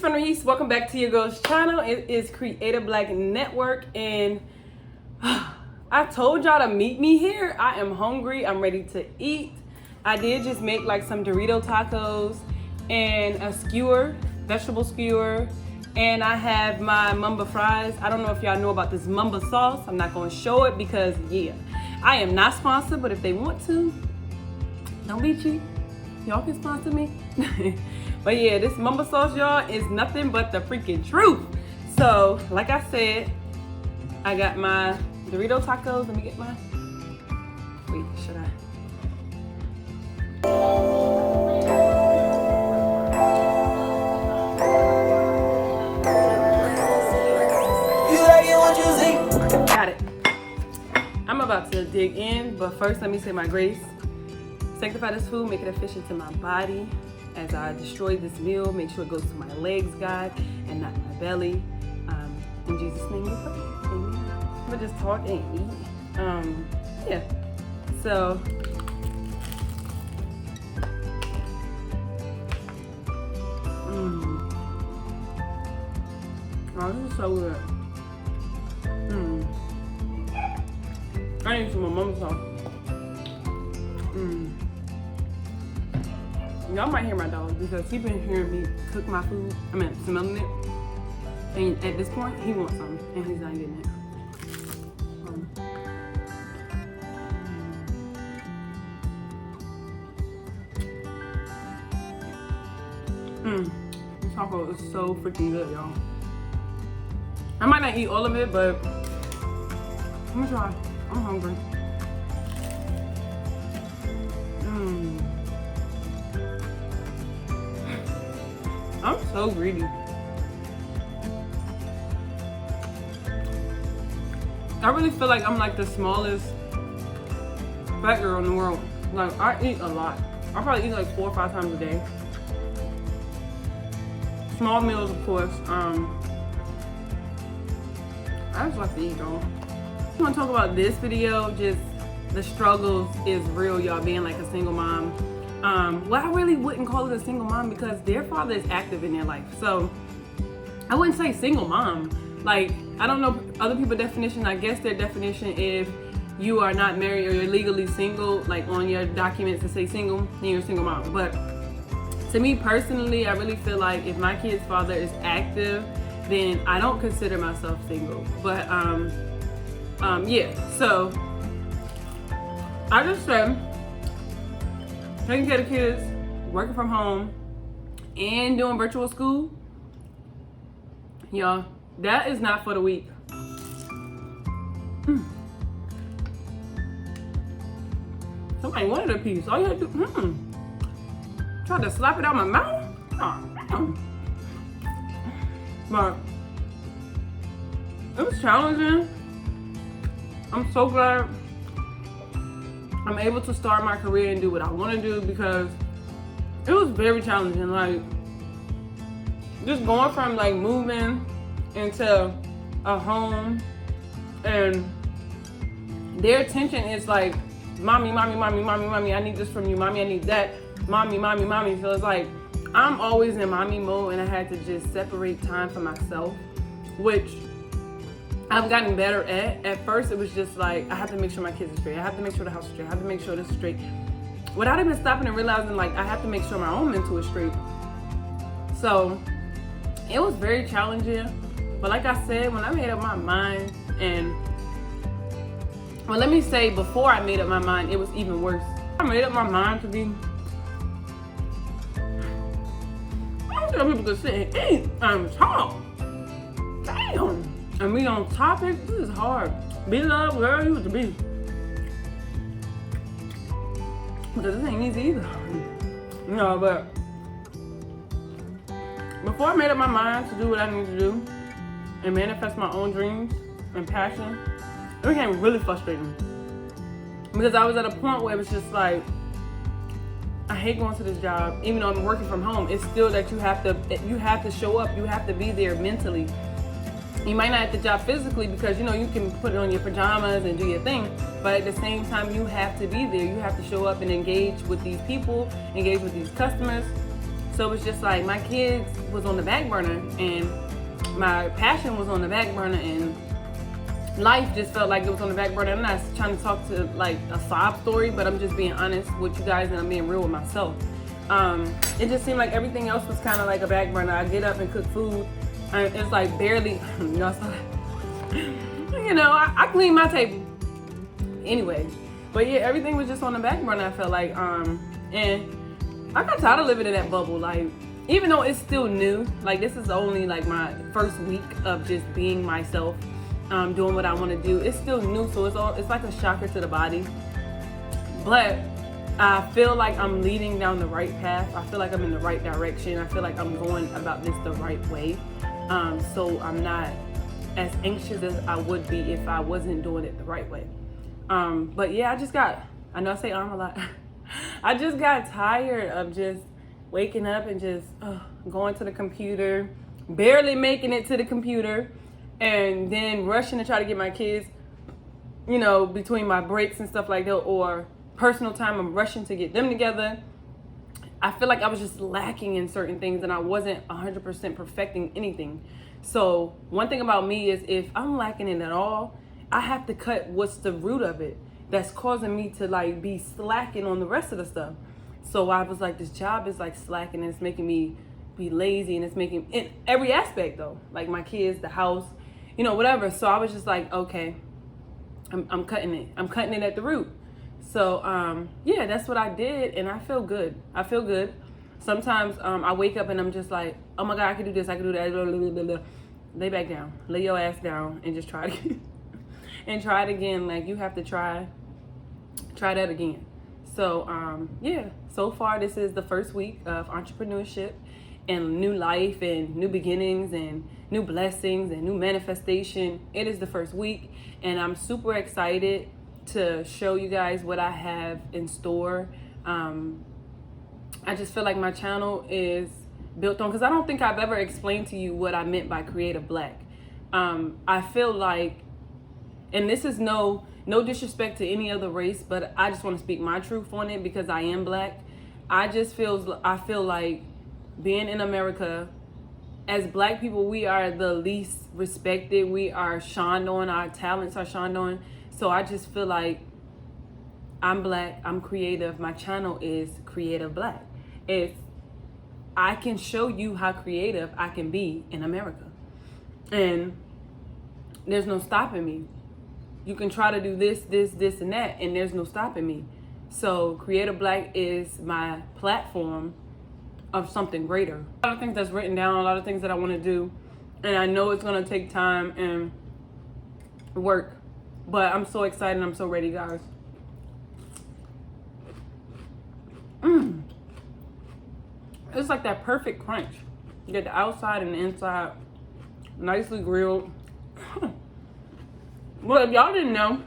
from the East. Welcome back to your girl's channel. It is Creative Black Network, and I told y'all to meet me here. I am hungry. I'm ready to eat. I did just make like some Dorito tacos and a skewer, vegetable skewer, and I have my Mamba fries. I don't know if y'all know about this Mamba sauce. I'm not going to show it because, yeah, I am not sponsored, but if they want to, don't be cheap. Y'all can sponsor me. But yeah, this Mamba sauce, y'all, is nothing but the freaking truth. So, like I said, I got my Dorito tacos. Let me get my... Wait, should I? Got it. I'm about to dig in, but first let me say my grace. Sanctify this food, make it efficient to my body. As I destroy this meal, make sure it goes to my legs, God, and not my belly. In Jesus' name we pray. Amen. I'm gonna just talk and eat. Yeah. So, oh, this is so good. I need some more Mamba sauce. Y'all might hear my dog because he's been hearing me cook my food. I mean, smelling it. And at this point, he wants something and he's not getting it. This taco is so freaking good, y'all. I might not eat all of it, but I'm gonna try. I'm hungry. I'm so greedy. I really feel like I'm like the smallest fat girl in the world. Like, I eat a lot. I probably eat like 4 or 5 times a day. Small meals, of course. I just like to eat, though. I want to talk about this video. Just the struggles is real, y'all, being like a single mom. Well, I really wouldn't call it a single mom because their father is active in their life. So I wouldn't say single mom. Like, I don't know other people's definition. I guess their definition, if you are not married or you're legally single, like on your documents to say single, then you're a single mom. But to me personally, I really feel like if my kid's father is active, then I don't consider myself single. But yeah, so I just said, taking care of the kids, working from home, and doing virtual school, y'all, that is not for the weak. Somebody wanted a piece. All you had to do, tried to slap it out my mouth. But it was challenging. I'm so glad I'm able to start my career and do what I want to do because it was very challenging. Like, just going from like moving into a home and their attention is like, mommy, mommy, mommy, mommy, mommy, I need this from you. Mommy, I need that. Mommy, mommy, mommy. So it's like, I'm always in mommy mode and I had to just separate time for myself, which I've gotten better at. At first, it was just like, I have to make sure my kids are straight. I have to make sure the house is straight. I have to make sure this is straight. Without even stopping and realizing, like, I have to make sure my own mental is straight. So, it was very challenging. But like I said, when I made up my mind and, well, let me say, before I made up my mind, it was even worse. I made up my mind to be, I don't tell people to sit and eat and talk. Damn. And we on topic, this is hard. Be love wherever you want to be. Because this ain't easy either. No, but before I made up my mind to do what I need to do and manifest my own dreams and passion, it became really frustrating. Because I was at a point where it was just like, I hate going to this job. Even though I'm working from home, it's still that you have to show up, you have to be there mentally. You might not at the job physically because, you know, you can put it on your pajamas and do your thing, but at the same time, you have to be there. You have to show up and engage with these people, engage with these customers. So it was just like my kids was on the back burner and my passion was on the back burner, and life just felt like it was on the back burner. I'm not trying to talk to like a sob story, but I'm just being honest with you guys and I'm being real with myself. It just seemed like everything else was kind of like a back burner. I get up and cook food, and it's like barely, I clean my table anyway. But yeah, everything was just on the back burner, I felt like. And I got tired of living in that bubble. Like, even though it's still new, like this is only like my first week of just being myself, doing what I want to do. It's still new, so it's like a shocker to the body. But I feel like I'm leading down the right path. I feel like I'm in the right direction. I feel like I'm going about this the right way. So I'm not as anxious as I would be if I wasn't doing it the right way. But yeah, I know I say a lot. I just got tired of just waking up and just going to the computer, barely making it to the computer, and then rushing to try to get my kids, between my breaks and stuff like that, or personal time, I'm rushing to get them together. I feel like I was just lacking in certain things and I wasn't 100% perfecting anything. So one thing about me is if I'm lacking in it all, I have to cut what's the root of it that's causing me to like be slacking on the rest of the stuff. So I was like, this job is like slacking and it's making me be lazy, and it's making in every aspect though, like my kids, the house, whatever. So I was just like, okay, I'm cutting it. I'm cutting it at the root. So yeah, that's what I did, and I feel good. I feel good. Sometimes I wake up and I'm just like, oh my God, I can do this, I can do that. Blah, blah, blah, blah. Lay back down, lay your ass down, and just try it again. And try it again. Like you have to try that again. So yeah, so far this is the first week of entrepreneurship and new life and new beginnings and new blessings and new manifestation. It is the first week, and I'm super excited to show you guys what I have in store. I just feel like my channel is built on, because I don't think I've ever explained to you what I meant by Creative Black. I feel like, and this is no disrespect to any other race, but I just want to speak my truth on it because I am Black. I feel like being in America, as Black people, we are the least respected. We are shunned on. Our talents are shunned on. So I just feel like I'm Black, I'm creative. My channel is Creative Black. If I can show you how creative I can be in America, and there's no stopping me. You can try to do this, and that, and there's no stopping me. So Creative Black is my platform of something greater. A lot of things that's written down, a lot of things that I want to do, and I know it's going to take time and work, but I'm so excited. I'm so ready, guys. It's like that perfect crunch. You get the outside and the inside nicely grilled. Well, if y'all didn't know,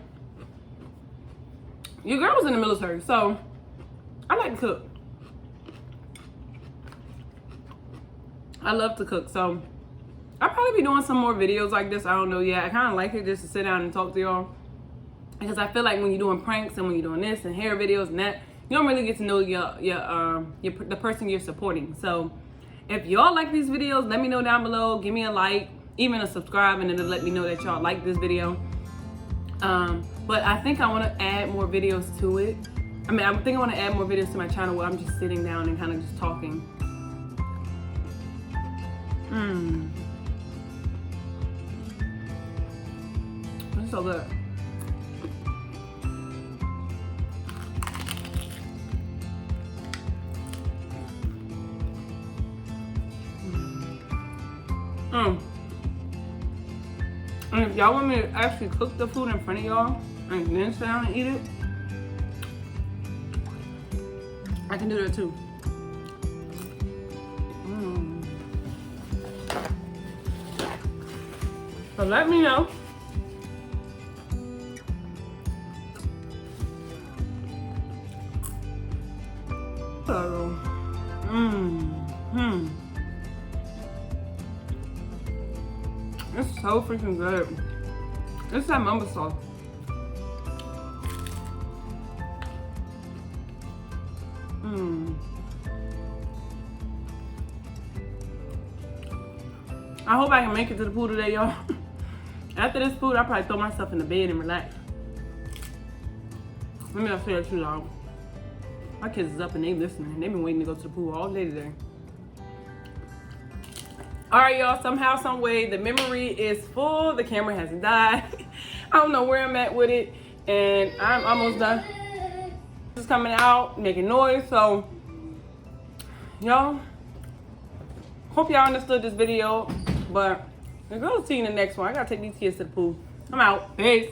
your girl was in the military, so I like to cook. I love to cook, so I'll probably be doing some more videos like this. I don't know yet. I kind of like it just to sit down and talk to y'all, because I feel like when you're doing pranks and when you're doing this and hair videos and that, you don't really get to know the person you're supporting. So if y'all like these videos, let me know down below. Give me a like, even a subscribe, and then it'll let me know that y'all like this video. But I think I want to add more videos to it. I think I want to add more videos to my channel where I'm just sitting down and kind of just talking. It's so good. And if y'all want me to actually cook the food in front of y'all and then sit down and eat it, I can do that too. So let me know. So, it's so freaking good. It's that mamba sauce. I hope I can make it to the pool today, y'all. After this food, I'll probably throw myself in the bed and relax. Let me not say that too loud. My kids is up and they listening. They've been waiting to go to the pool all day today. All right, y'all, somehow, some way, the memory is full. The camera hasn't died. I don't know where I'm at with it. And I'm almost done. It's coming out, making noise. So, y'all, hope y'all understood this video. But we're going to see you in the next one. I got to take these kids to the pool. I'm out. Peace.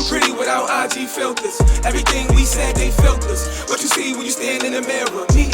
Pretty without IG filters. Everything we said, they filters. What you see when you stand in the mirror. Me,